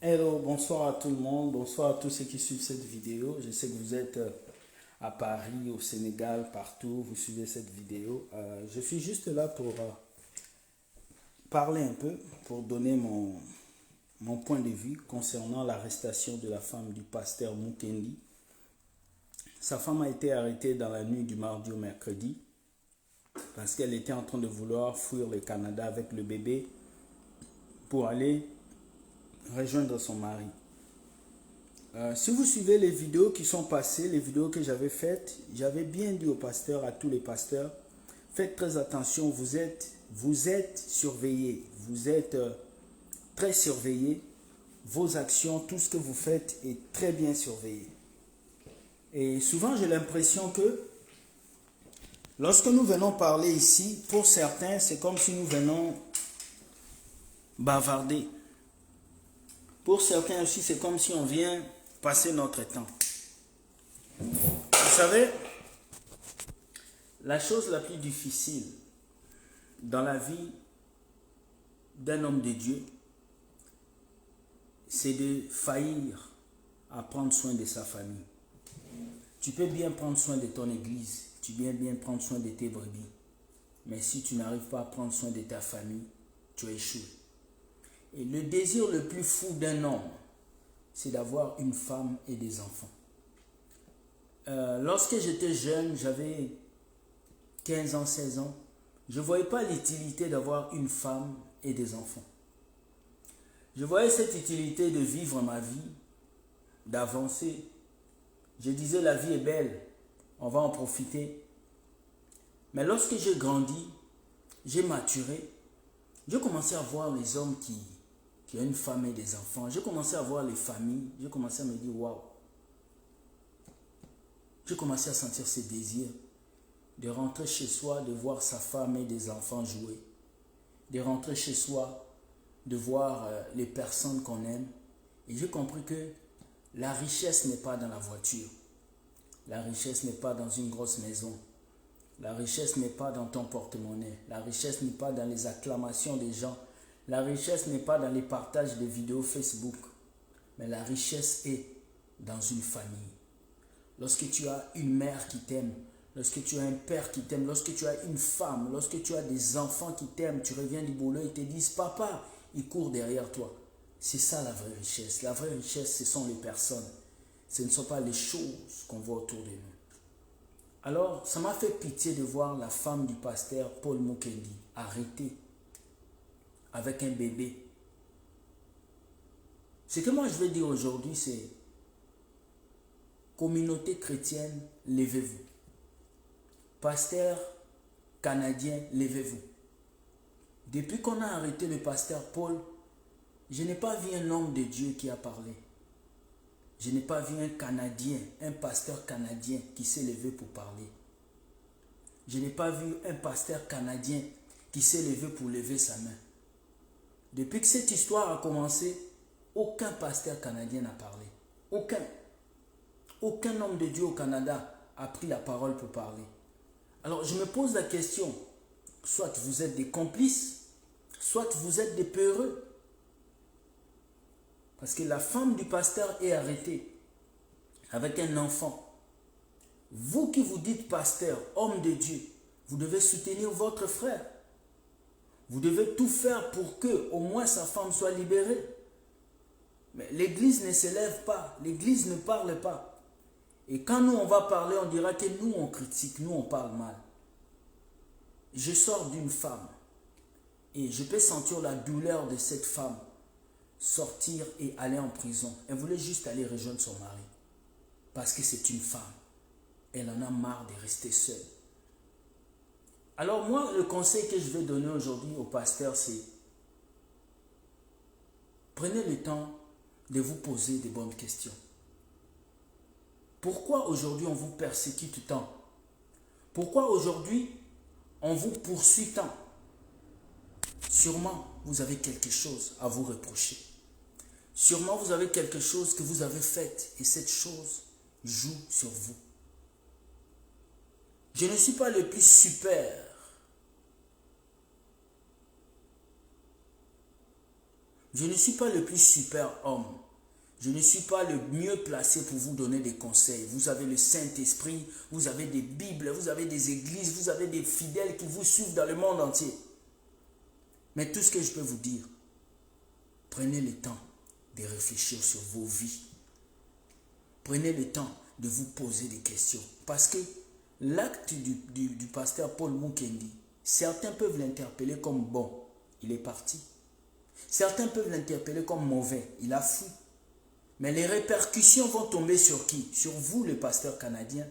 Hello, bonsoir à tout le monde, bonsoir à tous ceux qui suivent cette vidéo. Je sais que vous êtes à Paris, au Sénégal, partout, vous suivez cette vidéo. Je suis juste là pour parler un peu, pour donner mon point de vue concernant l'arrestation de la femme du pasteur Mukendi. Sa femme a été arrêtée dans la nuit du mardi au mercredi parce qu'elle était en train de vouloir fuir le Canada avec le bébé pour aller rejoindre son mari. Si vous suivez les vidéos qui sont passées, les vidéos que j'avais faites, j'avais bien dit aux pasteurs, à tous les pasteurs, faites très attention, vous êtes surveillés, vous êtes très surveillés, vos actions, tout ce que vous faites est très bien surveillé. Et souvent j'ai l'impression que lorsque nous venons parler ici, pour certains, c'est comme si nous venons bavarder. Pour certains aussi, c'est comme si on vient passer notre temps. Vous savez, la chose la plus difficile dans la vie d'un homme de Dieu, c'est de faillir à prendre soin de sa famille. Tu peux bien prendre soin de ton église, tu peux bien prendre soin de tes brebis, mais si tu n'arrives pas à prendre soin de ta famille, tu as échoué. Et le désir le plus fou d'un homme, c'est d'avoir une femme et des enfants. Lorsque j'étais jeune, j'avais 15 ans, 16 ans, je ne voyais pas l'utilité d'avoir une femme et des enfants. Je voyais cette utilité de vivre ma vie, d'avancer. Je disais la vie est belle, on va en profiter. Mais lorsque j'ai grandi, j'ai maturé, j'ai commencé à voir les hommes qui ont une femme et des enfants. J'ai commencé à voir les familles, j'ai commencé à me dire waouh. J'ai commencé à sentir ce désir de rentrer chez soi, de voir sa femme et des enfants jouer, de rentrer chez soi, de voir les personnes qu'on aime. Et j'ai compris que la richesse n'est pas dans la voiture, la richesse n'est pas dans une grosse maison, la richesse n'est pas dans ton porte-monnaie, la richesse n'est pas dans les acclamations des gens, la richesse n'est pas dans les partages de vidéos Facebook, mais la richesse est dans une famille. Lorsque tu as une mère qui t'aime, lorsque tu as un père qui t'aime, lorsque tu as une femme, lorsque tu as des enfants qui t'aiment, tu reviens du boulot, ils te disent papa, ils courent derrière toi. C'est ça la vraie richesse. La vraie richesse, ce sont les personnes. Ce ne sont pas les choses qu'on voit autour de nous. Alors, ça m'a fait pitié de voir la femme du pasteur Paul Mukendi arrêtée avec un bébé. Ce que moi je veux dire aujourd'hui, c'est communauté chrétienne, levez-vous. Pasteur canadien, levez-vous. Depuis qu'on a arrêté le pasteur Paul, je n'ai pas vu un homme de Dieu qui a parlé. Je n'ai pas vu un Canadien, un pasteur canadien qui s'est levé pour parler. Je n'ai pas vu un pasteur canadien qui s'est levé pour lever sa main. Depuis que cette histoire a commencé, aucun pasteur canadien n'a parlé. Aucun. Aucun homme de Dieu au Canada a pris la parole pour parler. Alors je me pose la question, soit vous êtes des complices, soit vous êtes des peureux. Parce que la femme du pasteur est arrêtée avec un enfant. Vous qui vous dites pasteur, homme de Dieu, vous devez soutenir votre frère. Vous devez tout faire pour que au moins sa femme soit libérée. Mais l'église ne s'élève pas, l'église ne parle pas. Et quand nous on va parler, on dira que nous on critique, nous on parle mal. Je sors d'une femme et je peux sentir la douleur de cette femme sortir et aller en prison. Elle voulait juste aller rejoindre son mari parce que c'est une femme. Elle en a marre de rester seule. Alors moi, le conseil que je vais donner aujourd'hui au pasteur, c'est prenez le temps de vous poser des bonnes questions. Pourquoi aujourd'hui on vous persécute tant? Pourquoi aujourd'hui on vous poursuit tant? Sûrement vous avez quelque chose à vous reprocher. Sûrement vous avez quelque chose que vous avez fait et cette chose joue sur vous. Je ne suis pas le plus super. Je ne suis pas le plus super homme. Je ne suis pas le mieux placé pour vous donner des conseils. Vous avez le Saint-Esprit, vous avez des Bibles, vous avez des églises, vous avez des fidèles qui vous suivent dans le monde entier. Mais tout ce que je peux vous dire, prenez le temps de réfléchir sur vos vies. Prenez le temps de vous poser des questions. Parce que l'acte du pasteur Paul Mukendi, certains peuvent l'interpeller comme bon, il est parti. Certains peuvent l'interpeller comme mauvais, il a fui. Mais les répercussions vont tomber sur qui? Sur vous, les pasteurs canadiens.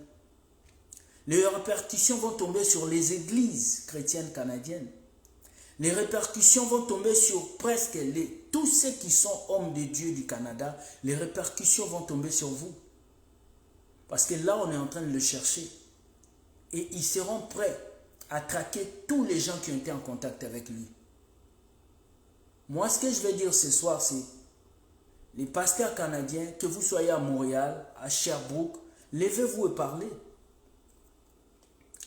Les répercussions vont tomber sur les églises chrétiennes canadiennes. Les répercussions vont tomber sur presque tous ceux qui sont hommes de Dieu du Canada. Les répercussions vont tomber sur vous. Parce que là, on est en train de le chercher. Et ils seront prêts à traquer tous les gens qui ont été en contact avec lui. Moi, ce que je vais dire ce soir, c'est les pasteurs canadiens, que vous soyez à Montréal, à Sherbrooke, levez-vous et parlez.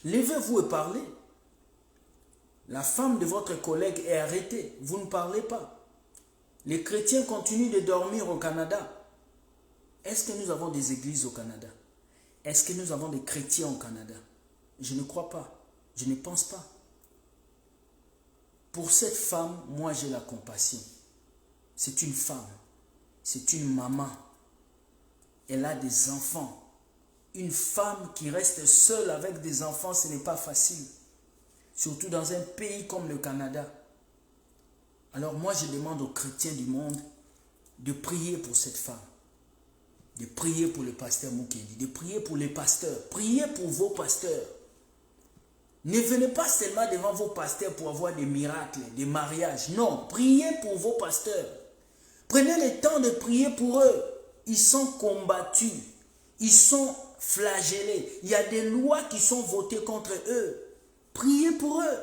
Levez-vous et parlez. La femme de votre collègue est arrêtée. Vous ne parlez pas. Les chrétiens continuent de dormir au Canada. Est-ce que nous avons des églises au Canada? Est-ce que nous avons des chrétiens au Canada? Je ne crois pas. Je ne pense pas. Pour cette femme, moi j'ai la compassion. C'est une femme. C'est une maman. Elle a des enfants. Une femme qui reste seule avec des enfants, ce n'est pas facile. Surtout dans un pays comme le Canada. Alors moi, je demande aux chrétiens du monde de prier pour cette femme. De prier pour le pasteur Mukendi. De prier pour les pasteurs. Priez pour vos pasteurs. Ne venez pas seulement devant vos pasteurs pour avoir des miracles, des mariages. Non, priez pour vos pasteurs. Prenez le temps de prier pour eux. Ils sont combattus. Ils sont flagellés. Il y a des lois qui sont votées contre eux. Priez pour eux.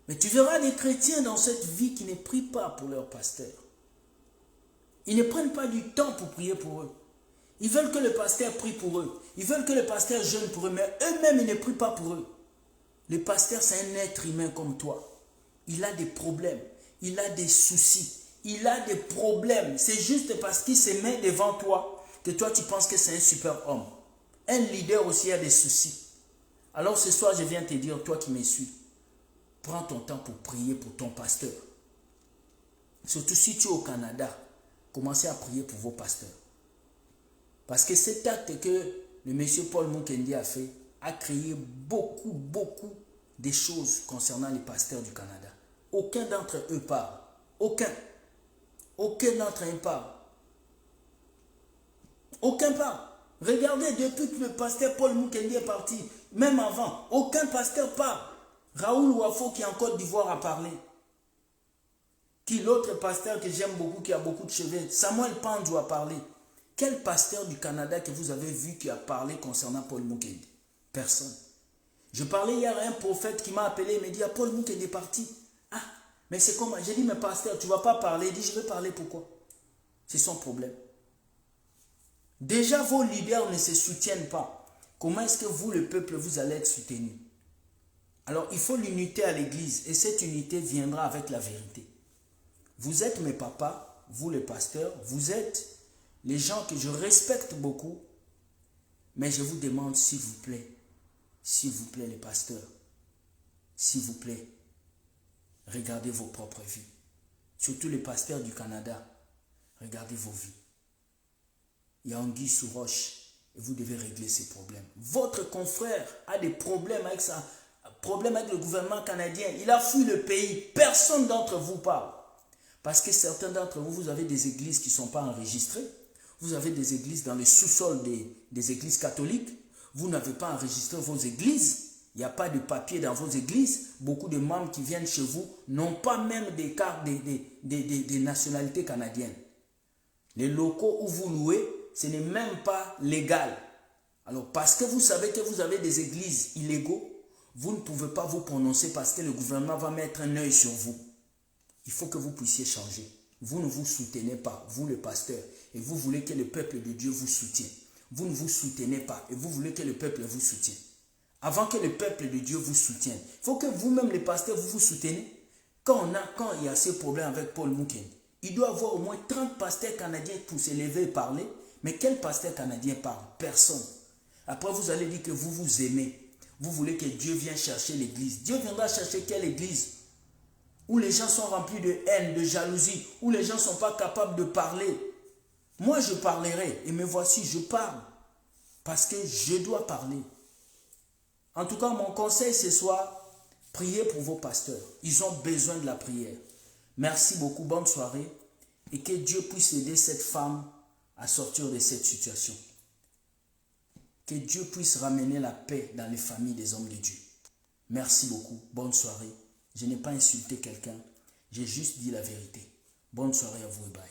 Mais tu verras des chrétiens dans cette vie qui ne prient pas pour leurs pasteurs. Ils ne prennent pas du temps pour prier pour eux. Ils veulent que le pasteur prie pour eux. Ils veulent que le pasteur jeûne pour eux, mais eux-mêmes, ils ne prient pas pour eux. Le pasteur, c'est un être humain comme toi. Il a des problèmes. Il a des soucis. Il a des problèmes. C'est juste parce qu'il se met devant toi que toi, tu penses que c'est un super homme. Un leader aussi a des soucis. Alors ce soir, je viens te dire, toi qui me suis, prends ton temps pour prier pour ton pasteur. Surtout si tu es au Canada, commencez à prier pour vos pasteurs. Parce que cet acte que le monsieur Paul Mukendi a fait a créé beaucoup de choses concernant les pasteurs du Canada. Aucun d'entre eux parle. Aucun. Aucun d'entre eux parle. Aucun parle. Regardez, depuis que le pasteur Paul Mukendi est parti, même avant, aucun pasteur parle. Raoul Wafo qui est en Côte d'Ivoire a parlé. Qui l'autre pasteur que j'aime beaucoup, qui a beaucoup de cheveux, Samuel Pandjou a parlé. Quel pasteur du Canada que vous avez vu qui a parlé concernant Paul Mukendi? Personne. Je parlais hier à un prophète qui m'a appelé et m'a dit, ah, Paul Mukendi est parti. Ah, mais c'est comment? J'ai dit, mais pasteur, tu ne vas pas parler. Il dit, je vais parler, pourquoi? C'est son problème. Déjà, vos leaders ne se soutiennent pas. Comment est-ce que vous, le peuple, vous allez être soutenus? Alors, il faut l'unité à l'église et cette unité viendra avec la vérité. Vous êtes mes papas, vous les pasteurs, vous êtes les gens que je respecte beaucoup, mais je vous demande s'il vous plaît, les pasteurs, s'il vous plaît, regardez vos propres vies. Surtout les pasteurs du Canada, regardez vos vies. Il y a anguille sous roche et vous devez régler ces problèmes. Votre confrère a des problèmes avec ça, problème avec le gouvernement canadien. Il a fui le pays. Personne d'entre vous parle. Parce que certains d'entre vous, vous avez des églises qui ne sont pas enregistrées. Vous avez des églises dans le sous-sol des églises catholiques. Vous n'avez pas enregistré vos églises. Il n'y a pas de papier dans vos églises. Beaucoup de membres qui viennent chez vous n'ont pas même des cartes des nationalités canadiennes. Les locaux où vous louez, ce n'est même pas légal. Alors, parce que vous savez que vous avez des églises illégaux, vous ne pouvez pas vous prononcer parce que le gouvernement va mettre un œil sur vous. Il faut que vous puissiez changer. Vous ne vous soutenez pas, vous le pasteur, et vous voulez que le peuple de Dieu vous soutienne. Vous ne vous soutenez pas et vous voulez que le peuple vous soutienne. Avant que le peuple de Dieu vous soutienne, il faut que vous-même, les pasteurs, vous vous soutenez. Quand il y a ces problèmes avec Paul Mouken, il doit y avoir au moins 30 pasteurs canadiens pour se lever et parler. Mais quel pasteur canadien parle? Personne. Après, vous allez dire que vous vous aimez. Vous voulez que Dieu vienne chercher l'église. Dieu viendra chercher quelle église? Où les gens sont remplis de haine, de jalousie, où les gens ne sont pas capables de parler. Moi, je parlerai. Et me voici, je parle. Parce que je dois parler. En tout cas, mon conseil ce soir, priez pour vos pasteurs. Ils ont besoin de la prière. Merci beaucoup, bonne soirée. Et que Dieu puisse aider cette femme à sortir de cette situation. Que Dieu puisse ramener la paix dans les familles des hommes de Dieu. Merci beaucoup, bonne soirée. Je n'ai pas insulté quelqu'un, j'ai juste dit la vérité. Bonne soirée à vous et bye.